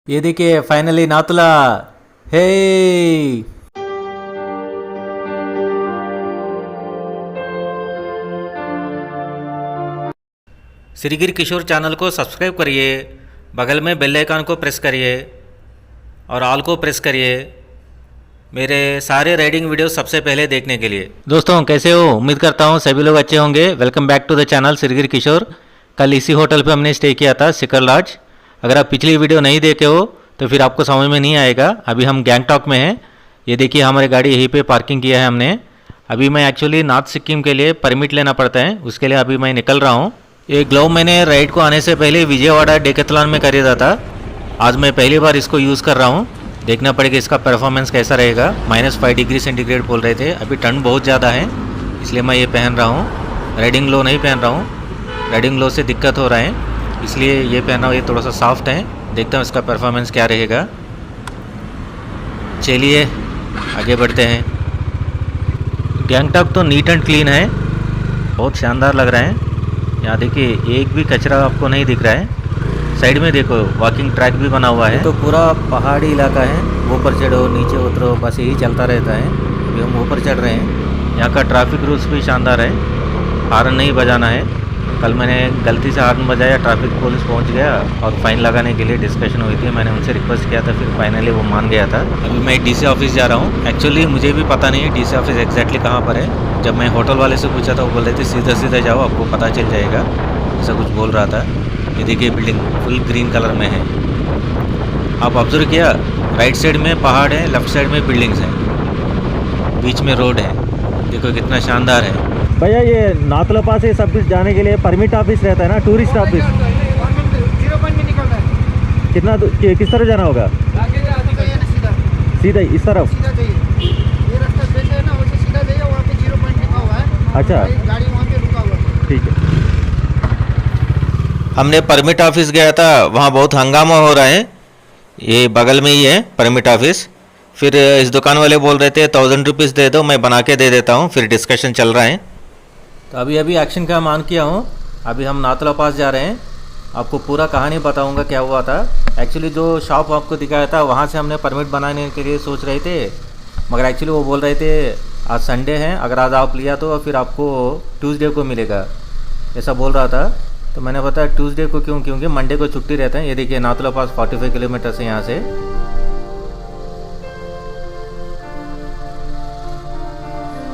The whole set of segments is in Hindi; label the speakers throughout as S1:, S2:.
S1: ये देखिए फाइनली नातुला। हे श्रीगिरी किशोर चैनल को सब्सक्राइब करिए, बगल में बेल आइकन को प्रेस करिए और ऑल को प्रेस करिए मेरे सारे राइडिंग वीडियो सबसे पहले देखने के लिए। दोस्तों कैसे हो? उम्मीद करता हूँ सभी लोग अच्छे होंगे। Welcome back to the channel Shrigiri Kishore. कल इसी होटल पे हमने स्टे किया था, शिखर लॉज। अगर आप पिछली वीडियो नहीं देखे हो तो फिर आपको समझ में नहीं आएगा। अभी हम गैंगटॉक में हैं। ये देखिए हमारी गाड़ी यहीं पे पार्किंग किया है हमने। अभी मैं एक्चुअली नॉर्थ सिक्किम के लिए परमिट लेना पड़ता है, उसके लिए अभी मैं निकल रहा हूँ। ये ग्लोव मैंने राइड को आने से पहले विजयवाड़ा डेकेथलॉन में खरीदा था। आज मैं पहली बार इसको यूज़ कर रहा हूँ। देखना पड़ेगा इसका परफॉर्मेंस कैसा रहेगा। -5 डिग्री सेंटीग्रेड बोल रहे थे, अभी ठंड बहुत ज़्यादा है इसलिए मैं ये पहन रहा हूँ। राइडिंग ग्लो नहीं पहन रहा हूँ, राइडिंग ग्लो से दिक्कत हो रहा है इसलिए ये पहन रहा हूँ। ये थोड़ा सा सॉफ्ट है, देखता हूँ इसका परफॉर्मेंस क्या रहेगा। चलिए आगे बढ़ते हैं। गैंगटॉक तो नीट एंड क्लीन है, बहुत शानदार लग रहा है। यहाँ देखिए एक भी कचरा आपको नहीं दिख रहा है। साइड में देखो वॉकिंग ट्रैक भी बना हुआ है। तो पूरा पहाड़ी इलाका है, ऊपर चढ़ो नीचे उतरो बस यही चलता रहता है। अभी हम ऊपर चढ़ रहे हैं। यहाँ का ट्रैफिक रूल्स भी शानदार है, हॉर्न नहीं बजाना है। कल मैंने गलती से हॉर्न बजाया, ट्रैफिक पुलिस पहुँच गया और फ़ाइन लगाने के लिए डिस्कशन हुई थी। मैंने उनसे रिक्वेस्ट किया था, फिर फाइनली वो मान गया था। अभी मैं डीसी ऑफिस जा रहा हूँ। एक्चुअली मुझे भी पता नहीं है डीसी ऑफिस एग्जैक्टली कहाँ पर है। जब मैं होटल वाले से पूछा था वो बोल रहे थे सीधा सीधा जाओ आपको पता चल जाएगा, ऐसा कुछ बोल रहा था। ये देखिए बिल्डिंग फुल ग्रीन कलर में है। आप ऑब्जर्व किया, राइट साइड में पहाड़ है, लेफ्ट साइड में बिल्डिंग्स हैं, बीच में रोड है। देखो कितना शानदार है। भैया ये नाथुला पास है, सब कुछ जाने के लिए परमिट ऑफिस रहता है ना, टूरिस्ट ऑफिस।
S2: 0 पॉइंट में निकल रहा है।
S1: कितना किस तरह जाना होगा? सीधा इस तरफ।
S2: सीधा जाइए, ये रास्ता जैसे है ना वैसे सीधा जाइए, वहाँ पे 0 पॉइंट लिखा हुआ है।
S1: अच्छा
S2: गाड़ी वहाँ पे रुका हुआ है।
S1: ठीक है। हमने परमिट ऑफिस गया था, वहाँ बहुत हंगामा हो रहा है। ये बगल में ही है परमिट ऑफिस। फिर इस दुकान वाले बोल रहे थे 1000 रुपीज़ दे दो, मैं बना के दे देता हूँ। फिर डिस्कशन चल रहा है। तो अभी एक्शन का मान किया हूँ। अभी हम नाथुला पास जा रहे हैं, आपको पूरा कहानी बताऊँगा क्या हुआ था। एक्चुअली जो शॉप आपको दिखाया था वहाँ से हमने परमिट बनाने के लिए सोच रहे थे, मगर एक्चुअली वो बोल रहे थे आज संडे है, अगर आज आप लिया तो फिर आपको ट्यूसडे को मिलेगा, ऐसा बोल रहा था। तो मैंने बताया ट्यूसडे को क्यों, क्योंकि मंडे को छुट्टी रहता है। ये देखिए नाथुला पास 45 किलोमीटर से यहाँ से।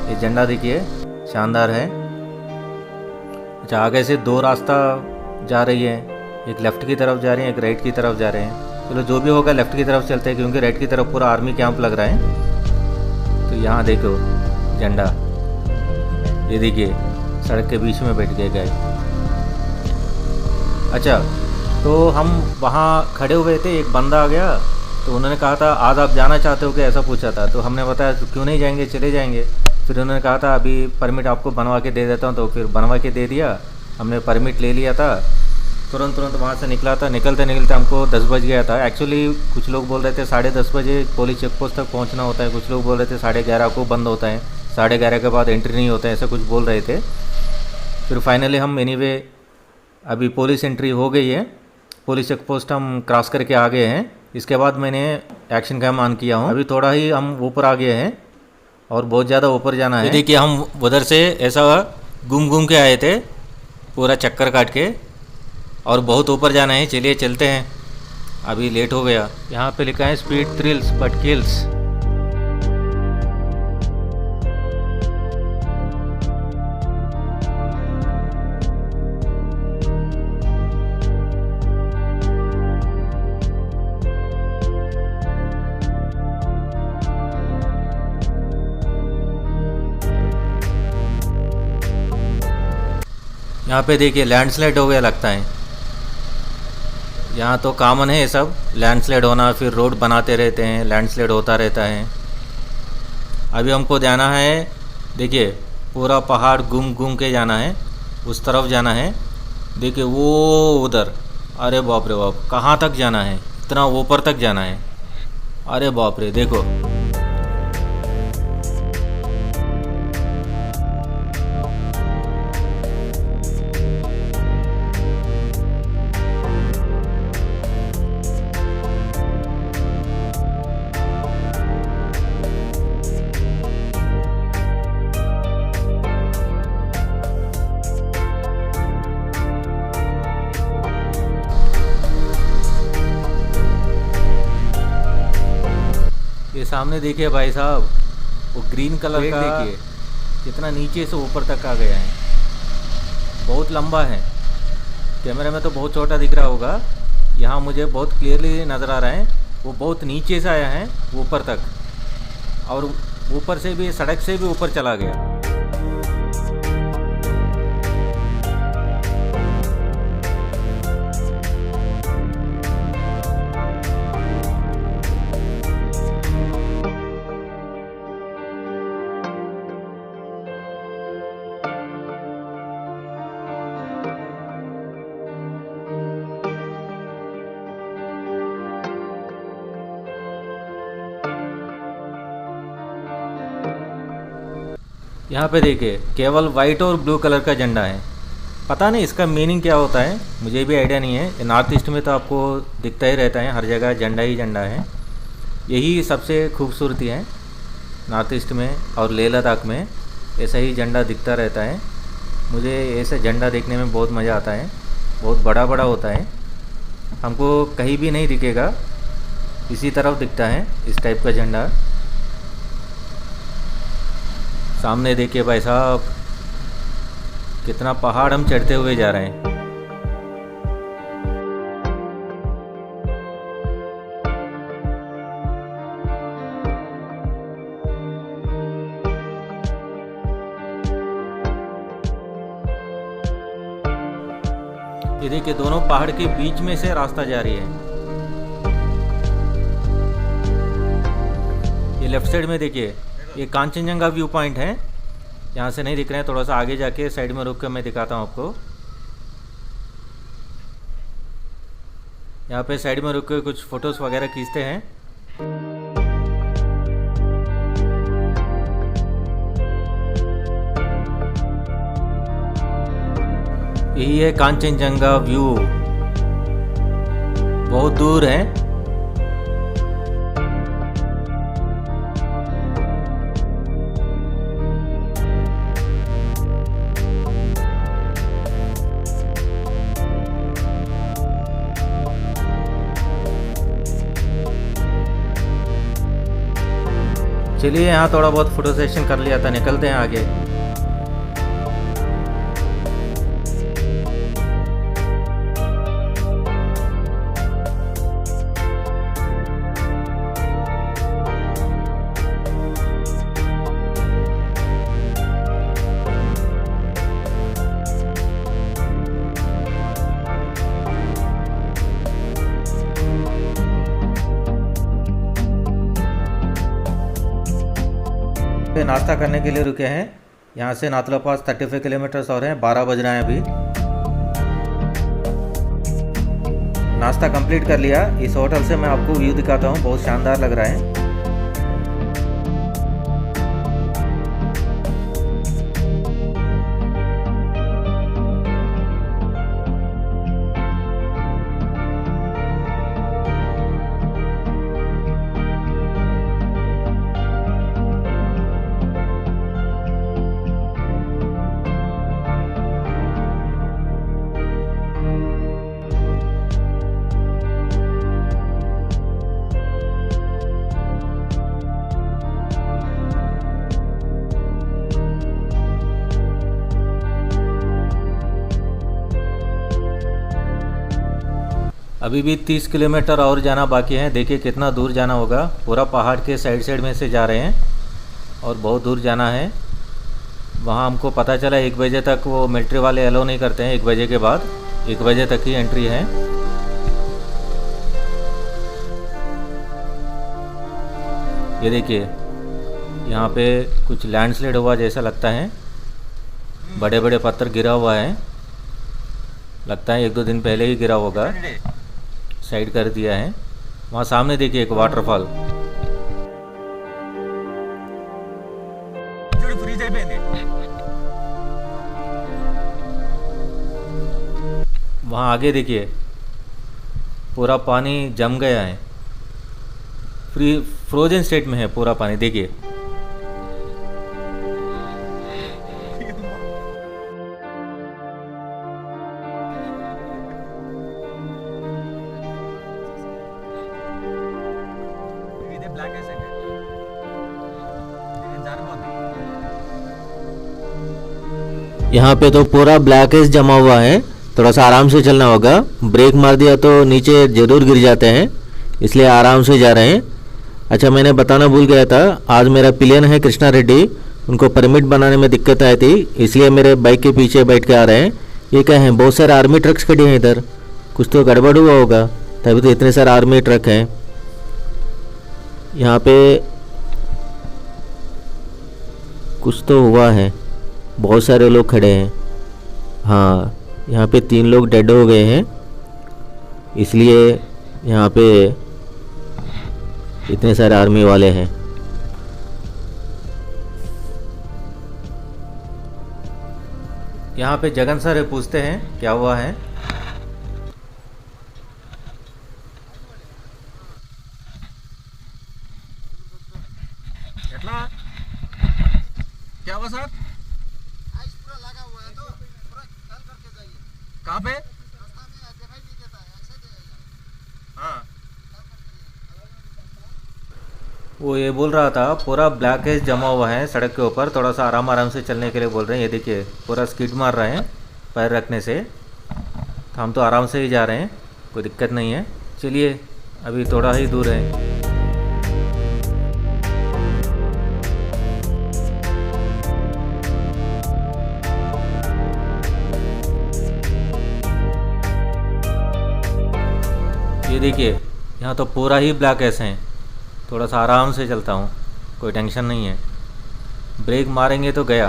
S1: ये झंडा देखिए शानदार है। अच्छा आगे से 2 रास्ता जा रही है, एक लेफ़्ट की तरफ जा रही है, एक राइट की तरफ जा रहे हैं। चलो जो भी होगा लेफ़्ट की तरफ चलते हैं, क्योंकि राइट की तरफ पूरा आर्मी कैंप लग रहा है। तो यहाँ देखो झंडा, ये देखिए सड़क के बीच में बैठ गए गए। अच्छा तो हम वहाँ खड़े हुए थे, एक बंदा आ गया तो उन्होंने कहा था आज आप जाना चाहते हो क्या, ऐसा पूछा था। तो हमने बताया तो क्यों नहीं जाएंगे, चले जाएंगे। फिर उन्होंने कहा था अभी परमिट आपको बनवा के दे देता हूँ, तो फिर बनवा के दे दिया। हमने परमिट ले लिया था, तुरंत वहाँ से निकला था। निकलते हमको 10 बज गया था। एक्चुअली कुछ लोग बोल रहे थे 10:30 बजे पुलिस चेक पोस्ट तक पहुँचना होता है, कुछ लोग बोल रहे थे 11:30 को बंद होता है, 11:30 के बाद एंट्री नहीं होता है, ऐसा कुछ बोल रहे थे। फिर फाइनली हम एनीवे अभी पुलिस एंट्री हो गई है, पुलिस चेक पोस्ट हम क्रॉस करके आ गए हैं। इसके बाद मैंने एक्शन कैम ऑन किया हूँ। अभी थोड़ा ही हम ऊपर आ गए हैं और बहुत ज़्यादा ऊपर जाना है। देखिए हम उधर से ऐसा घूम के आए थे, पूरा चक्कर काट के, और बहुत ऊपर जाना है। चलिए चलते हैं, अभी लेट हो गया। यहाँ पे लिखा है स्पीड थ्रिल्स बट किल्स। यहाँ पे देखिए लैंडस्लाइड हो गया लगता है। यहाँ तो कॉमन है ये सब, लैंडस्लाइड होना, फिर रोड बनाते रहते हैं, लैंडस्लाइड होता रहता है। अभी हमको जाना है, देखिए पूरा पहाड़ घूम के जाना है, उस तरफ जाना है। देखिए वो उधर, अरे बाप रे बाप, कहाँ तक जाना है, इतना ऊपर तक जाना है। अरे बाप रे देखो, ये सामने देखिए भाई साहब, वो ग्रीन कलर का देखिए कितना नीचे से ऊपर तक आ गया है, बहुत लंबा है। कैमरे में तो बहुत छोटा दिख रहा होगा, यहाँ मुझे बहुत क्लियरली नज़र आ रहा है। वो बहुत नीचे से आया है ऊपर तक, और ऊपर से भी, सड़क से भी ऊपर चला गया। यहाँ पे देखिए केवल वाइट और ब्लू कलर का झंडा है। पता नहीं इसका मीनिंग क्या होता है, मुझे भी आइडिया नहीं है। नॉर्थ ईस्ट में तो आपको दिखता ही रहता है, हर जगह झंडा ही झंडा है। यही सबसे खूबसूरती है नॉर्थ ईस्ट में, और लेह लद्दाख में ऐसा ही झंडा दिखता रहता है। मुझे ऐसा झंडा देखने में बहुत मज़ा आता है, बहुत बड़ा बड़ा होता है, हमको कहीं भी नहीं दिखेगा, इसी तरफ दिखता है इस टाइप का झंडा। सामने देखिए भाई साहब, कितना पहाड़ हम चढ़ते हुए जा रहे हैं। ये देखिए दोनों पहाड़ के बीच में से रास्ता जा रही है। ये लेफ्ट साइड में देखिए, ये कांचनजंगा व्यू पॉइंट है। यहाँ से नहीं दिख रहे हैं, थोड़ा सा आगे जाके साइड में रुक कर मैं दिखाता हूँ आपको। यहाँ पे साइड में रुक कर कुछ फ़ोटोज़ वगैरह खींचते हैं। यही है कांचनजंगा व्यू, बहुत दूर है। चलिए यहाँ थोड़ा बहुत फोटो सेशन कर लिया था, निकलते हैं आगे। नाश्ता करने के लिए रुके हैं। यहाँ से नाथुला पास 35 किलोमीटर्स और हैं, 12 बज रहे हैं अभी। नाश्ता कंप्लीट कर लिया। इस होटल से मैं आपको व्यू दिखाता हूँ, बहुत शानदार लग रहा है। अभी भी 30 किलोमीटर और जाना बाकी है। देखिए कितना दूर जाना होगा, पूरा पहाड़ के साइड साइड में से जा रहे हैं और बहुत दूर जाना है। वहाँ हमको पता चला 1 बजे तक वो मिलिट्री वाले अलो नहीं करते हैं, 1 बजे के बाद, 1 बजे तक ही एंट्री है। ये देखिए यहाँ पे कुछ लैंडस्लाइड हुआ जैसा लगता है, बड़े बड़े पत्थर गिरा हुआ है, लगता है 1-2 दिन पहले ही गिरा होगा, साइड कर दिया है। वहाँ सामने देखिए एक वाटरफॉल। वहाँ आगे देखिए पूरा पानी जम गया है, फ्रोजन स्टेट में है पूरा पानी। देखिए
S2: ब्लैक है।
S1: यहाँ पे तो पूरा ब्लैकेज जमा हुआ है, थोड़ा सा आराम से चलना होगा। ब्रेक मार दिया तो नीचे ज़रूर गिर जाते हैं, इसलिए आराम से जा रहे हैं। अच्छा, मैंने बताना भूल गया था, आज मेरा पिलियन है कृष्णा रेड्डी, उनको परमिट बनाने में दिक्कत आई थी, इसलिए मेरे बाइक के पीछे बैठ के आ रहे हैं। ये क्या है, बहुत सारे आर्मी ट्रक्स खड़े हैं इधर, कुछ तो गड़बड़ हुआ होगा तभी तो इतने सारे आर्मी ट्रक हैं यहाँ पे। कुछ तो हुआ है, बहुत सारे लोग खड़े हैं। हाँ, यहाँ पे 3 लोग डेड हो गए हैं, इसलिए यहाँ पे इतने सारे आर्मी वाले हैं। यहाँ पे जगन सर पूछते हैं क्या हुआ है।
S3: क्या हुआ सर?
S2: आइस पूरा लगा हुआ है, तो पूरा टर्न करके जाइए।
S3: कहाँ पे?
S2: रास्ता में दिखाई नहीं देता है, ऐसे जाइएगा।
S3: हाँ,
S1: वो ये बोल रहा था पूरा ब्लैकेज जमा हुआ है सड़क के ऊपर, थोड़ा सा आराम आराम से चलने के लिए बोल रहे हैं। ये देखिए पूरा स्किड मार रहे हैं पैर रखने से, तो हम तो आराम से ही जा रहे हैं, कोई दिक्कत नहीं है। चलिए अभी थोड़ा ही दूर है। ये देखिए यहाँ तो पूरा ही ब्लैक ऐसे हैं, थोड़ा सा आराम से चलता हूँ, कोई टेंशन नहीं है। ब्रेक मारेंगे तो गया।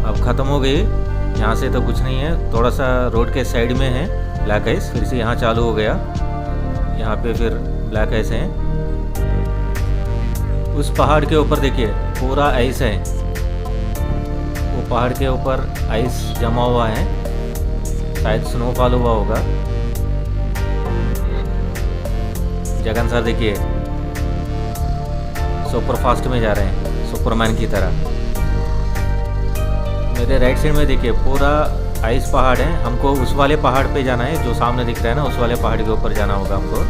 S1: अब ख़त्म हो गई, यहाँ से तो कुछ नहीं है, थोड़ा सा रोड के साइड में है ब्लैक आइस, फिर से यहाँ चालू हो गया। यहाँ पे फिर ब्लैक आइस हैं। उस पहाड़ के ऊपर देखिए पूरा आइस है, वो पहाड़ के ऊपर आइस जमा हुआ है, शायद स्नोफॉल हुआ होगा। जगन सर देखिए सुपर फास्ट में जा रहे हैं, सुपरमैन की तरह। मेरे राइट साइड में देखिए पूरा आइस पहाड़ है, हमको उस वाले पहाड़ पे जाना है जो सामने दिख रहा है ना, उस वाले पहाड़ के ऊपर जाना होगा हमको।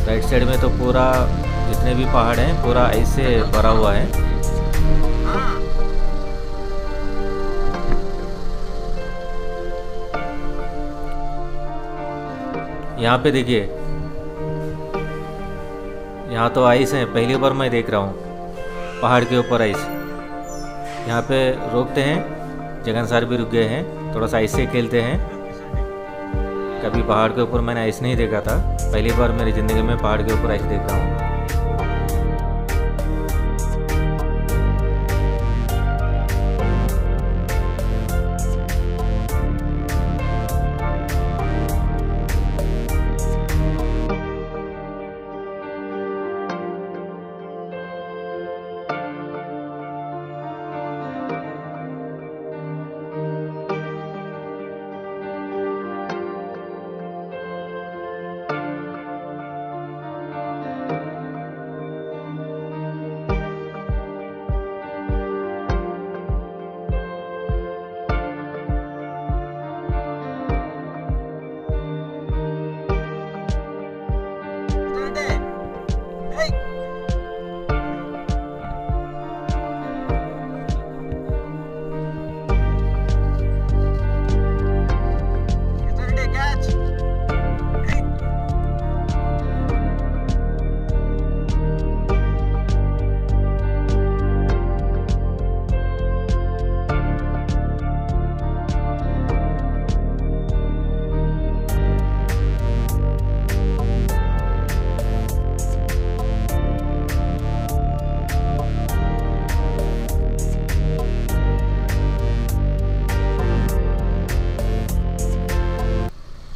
S1: राइट साइड में तो पूरा जितने भी पहाड़ हैं पूरा आइस से भरा हुआ है। यहाँ पे देखिए, यहाँ तो आइस है, पहली बार मैं देख रहा हूँ पहाड़ के ऊपर आइस। यहाँ पे रोकते हैं, जगन सर भी रुक गए हैं, थोड़ा सा आइस से खेलते हैं। कभी पहाड़ के ऊपर मैंने आइस नहीं देखा था, पहली बार मेरी ज़िंदगी में पहाड़ के ऊपर आइस देख रहा हूँ।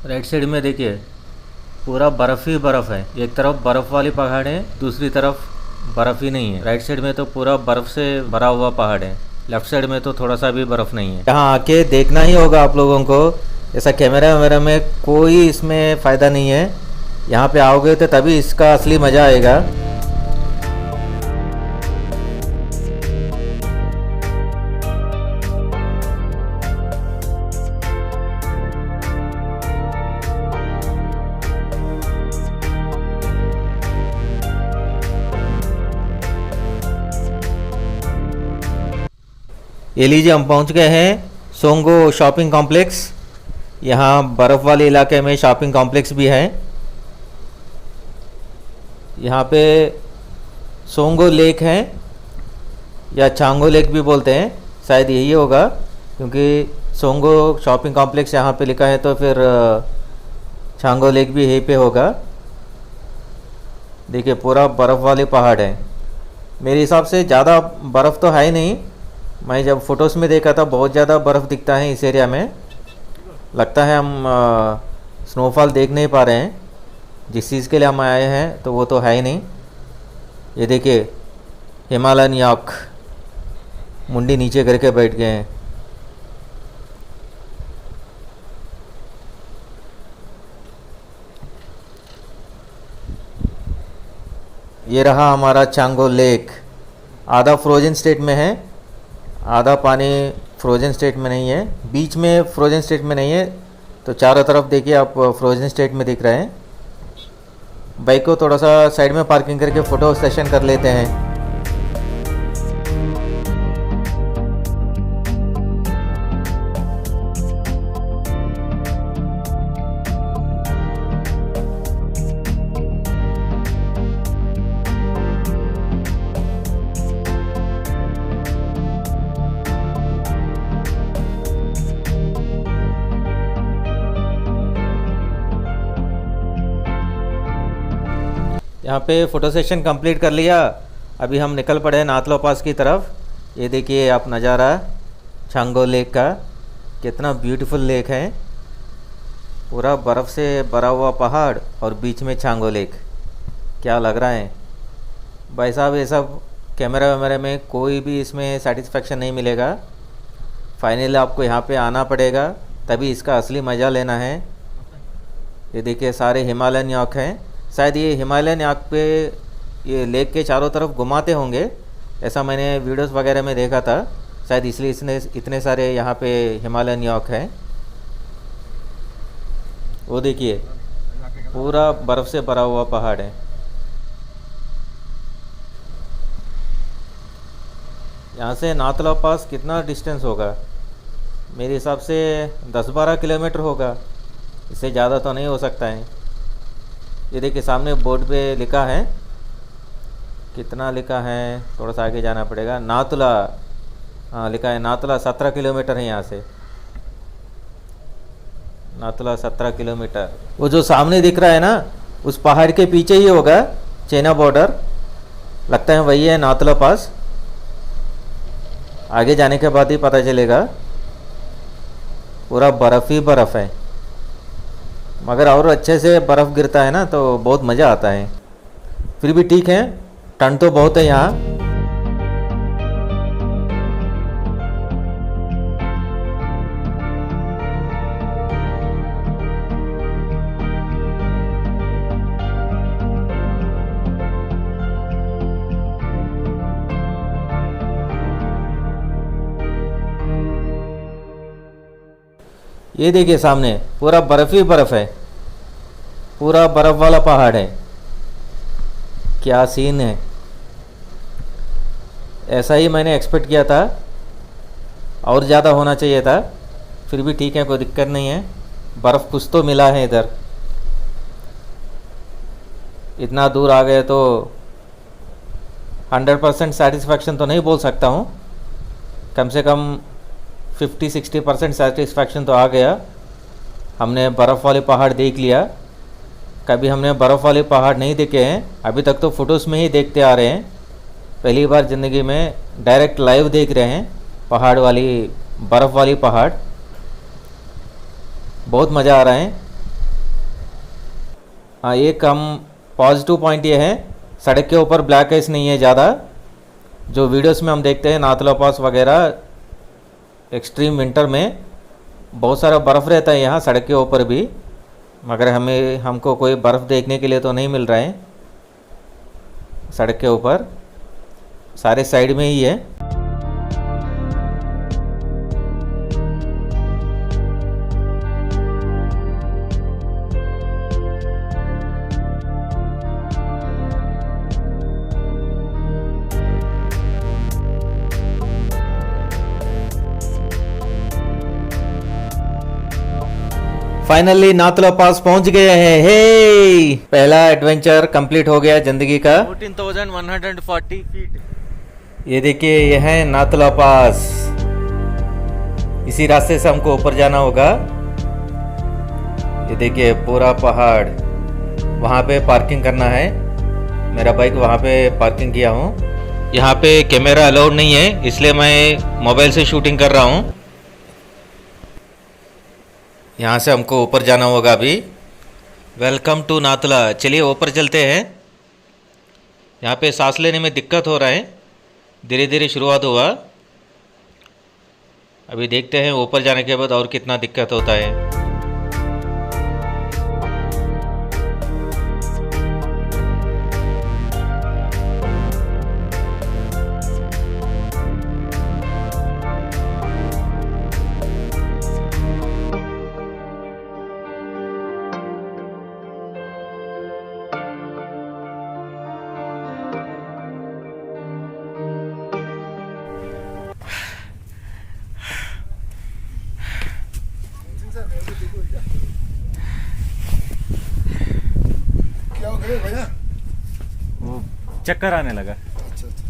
S1: राइट साइड में देखिए पूरा बर्फ़ ही बर्फ़ है, एक तरफ बर्फ़ वाली पहाड़ है, दूसरी तरफ बर्फ़ ही नहीं है। राइट साइड में तो पूरा बर्फ़ से भरा हुआ पहाड़ है, लेफ्ट साइड में तो थोड़ा सा भी बर्फ़ नहीं है। यहाँ आके देखना ही होगा आप लोगों को, ऐसा कैमरा वैमरा में कोई इसमें फ़ायदा नहीं है। यहाँ पे आओगे तो तभी इसका असली मज़ा आएगा। ये लीजिए हम पहुंच गए हैं सोंगो शॉपिंग कॉम्प्लेक्स। यहाँ बर्फ़ वाले इलाके में शॉपिंग कॉम्प्लेक्स भी है। यहाँ पे सोंगो लेक है या चांगो लेक भी बोलते हैं, शायद यही होगा क्योंकि सोंगो शॉपिंग कॉम्प्लेक्स यहाँ पे लिखा है, तो फिर चांगो लेक भी यहीं पे होगा। देखिए पूरा बर्फ़ वाले पहाड़ है। मेरे हिसाब से ज़्यादा बर्फ़ तो है ही नहीं, मैं जब फ़ोटोज़ में देखा था बहुत ज़्यादा बर्फ़ दिखता है इस एरिया में। लगता है हम स्नोफॉल देख नहीं पा रहे हैं। जिस चीज़ के लिए हम आए हैं तो वो तो है ही नहीं। ये देखिए हिमालयन याक मुंडी नीचे करके बैठ गए हैं। ये रहा हमारा चांगो लेक। आधा फ्रोजन स्टेट में है, आधा पानी फ्रोजन स्टेट में नहीं है, बीच में फ्रोजन स्टेट में नहीं है, तो चारों तरफ देखिए आप फ्रोजन स्टेट में दिख रहे हैं। बाइक को थोड़ा सा साइड में पार्किंग करके फ़ोटो सेशन कर लेते हैं। यहाँ पे फ़ोटो सेशन कंप्लीट कर लिया। अभी हम निकल पड़े नाथुला पास की तरफ। ये देखिए आप नज़ारा चांगो लेक का, कितना ब्यूटीफुल लेक है। पूरा बर्फ़ से भरा हुआ पहाड़ और बीच में चांगो लेक, क्या लग रहा है भाई साहब। ये सब कैमरा वैमरे में कोई भी इसमें सेटिस्फेक्शन नहीं मिलेगा। फाइनली आपको यहाँ पे आना पड़ेगा, तभी इसका असली मज़ा लेना है। ये देखिए सारे हिमालयन याक हैं। शायद ये हिमालयन याक पे ये लेक के चारों तरफ घुमाते होंगे, ऐसा मैंने वीडियोस वगैरह में देखा था। शायद इसलिए इसने इतने सारे यहाँ पे हिमालयन याक हैं। वो देखिए पूरा बर्फ़ से भरा हुआ पहाड़ है। यहाँ से नाथुला पास कितना डिस्टेंस होगा? मेरे हिसाब से 10-12 किलोमीटर होगा, इससे ज़्यादा तो नहीं हो सकता है। ये देखिए सामने बोर्ड पे लिखा है, कितना लिखा है, थोड़ा सा आगे जाना पड़ेगा। नाथुला, हाँ लिखा है नाथुला 17 किलोमीटर है यहाँ से। नाथुला 17 किलोमीटर। वो जो सामने दिख रहा है ना, उस पहाड़ के पीछे ही होगा चाइना बॉर्डर, लगता है वही है नाथुला पास। आगे जाने के बाद ही पता चलेगा। पूरा बर्फ़ ही बर्फ़ है, मगर और अच्छे से बर्फ़ गिरता है ना तो बहुत मज़ा आता है। फिर भी ठीक है, ठंड तो बहुत है यहाँ। ये देखिए सामने पूरा बर्फ़ ही बर्फ़ है, पूरा बर्फ़ वाला पहाड़ है। क्या सीन है, ऐसा ही मैंने एक्सपेक्ट किया था, और ज़्यादा होना चाहिए था। फिर भी ठीक है, कोई दिक्कत नहीं है। बर्फ़ कुछ तो मिला है इधर। इतना दूर आ गए तो 100% सेटिस्फैक्शन तो नहीं बोल सकता हूँ, कम से कम 50-60% सेटिस्फैक्शन तो आ गया। हमने बर्फ़ वाले पहाड़ देख लिया। कभी हमने बर्फ़ वाले पहाड़ नहीं देखे हैं, अभी तक तो फ़ोटोज़ में ही देखते आ रहे हैं। पहली बार ज़िंदगी में डायरेक्ट लाइव देख रहे हैं पहाड़ वाली, बर्फ़ वाली पहाड़। बहुत मज़ा आ रहा है। हाँ, एक हम पॉजिटिव पॉइंट ये है, सड़क के ऊपर ब्लैक आइस नहीं है ज़्यादा। जो वीडियोस में हम देखते हैं नाथुला पास वगैरह, एक्सट्रीम विंटर में बहुत सारा बर्फ़ रहता है यहाँ सड़क के ऊपर भी, मगर हमको कोई बर्फ़ देखने के लिए तो नहीं मिल रहा है सड़क के ऊपर। सारे साइड में ही है। फाइनली नाथुला पास पहुंच गए हैं। हे पहला एडवेंचर कंप्लीट हो गया जिंदगी का। 14,140 फीट। ये देखिए ये है नाथुला पास। इसी रास्ते से हमको ऊपर जाना होगा। ये देखिए पूरा पहाड़। वहाँ पे पार्किंग करना है। मेरा बाइक वहाँ पे पार्किंग किया हूँ। यहाँ पे कैमरा अलाउड नहीं है, इसलिए मैं मोबाइल से शूटिंग कर रहा हूँ। यहाँ से हमको ऊपर जाना होगा अभी। Welcome to Nathula. चलिए ऊपर चलते हैं। यहाँ पे सांस लेने में दिक्कत हो रहा है, धीरे धीरे शुरुआत हुआ। अभी देखते हैं ऊपर जाने के बाद और कितना दिक्कत होता है।
S2: क्या हो गया भैया?
S1: वो चक्कर आने लगा।
S2: अच्छा अच्छा,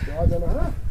S2: क्या जाना है?